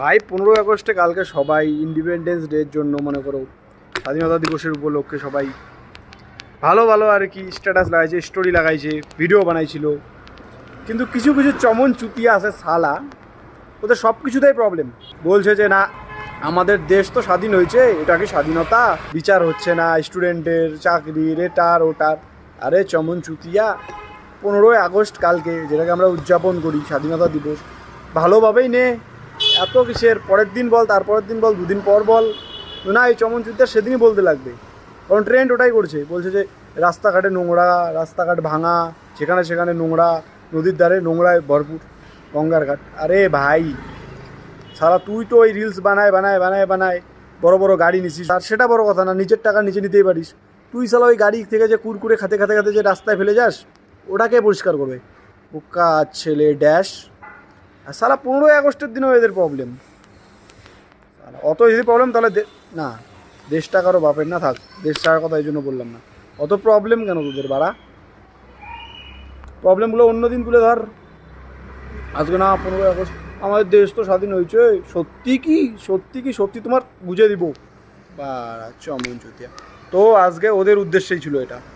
ভাই 15 আগস্টে কালকে সবাই ইন্ডিপেন্ডেন্স ডের জন্য মনে করো স্বাধীনতা দিবসের উপলক্ষে সবাই ভালো ভালো আর কি স্ট্যাটাস লাগাইছে, স্টোরি লাগাইছে, ভিডিও বানাইছিল। কিন্তু কিছু কিছু চমন চুতিয়া আছে সালা, ওদের সব কিছুতেই প্রবলেম। বলছে যে না আমাদের দেশ তো স্বাধীন হয়েছে, এটা কি স্বাধীনতা, বিচার হচ্ছে না স্টুডেন্টের, চাকরির, এটার ওটার। আরে চমন চুতিয়া, 15 আগস্ট কালকে যেটাকে আমরা উদযাপন করি স্বাধীনতা দিবস, ভালোভাবেই নে। এত কিসের পরের দিন বল, তারপরের দিন বল, দুদিন পর বল, না এই চমন চুতিয়া সেদিনই বলতে লাগবে। কারণ ট্রেন্ড ওটাই করছে, বলছে যে রাস্তাঘাটে নোংরা, রাস্তাঘাট ভাঙা, যেখানে সেখানে নোংরা, নদীর ধারে নোংরায় ভরপুর গঙ্গার ঘাট। আরে ভাই সারা তুই তো ওই রিলস বানায় বানায় বানায় বানায় বড় বড় গাড়ি নিছিস, আর সেটা বড় কথা না, নিজের টাকা নিচে নিতেই পারিস। তুই সালা ওই গাড়ি থেকে যে কুরকুরে খাতে খাতে খাতে যে রাস্তায় ফেলে যাস, ওটাকে পরিষ্কার করবে বোকা ছেলে ড্যাশ। আর সালা 15 আগস্টের দিনেও এদের প্রবলেম। অত যদি প্রবলেম তাহলে না, দেশটা কারো বাপের না, থাক দেশ ছাড়ার কথা এই জন্য বললাম না। অত প্রবলেম কেন তোদের বাড়া? প্রবলেমগুলো অন্য দিন তুলে ধর, আজকে না 15 আগস্ট আমাদের দেশ তো স্বাধীন হয়েছে। সত্যি কি সত্যি কি সত্যি তোমার বুঝে দিব বা চমন চুতিয়া। তো আজকে ওদের উদ্দেশ্যেই ছিল এটা।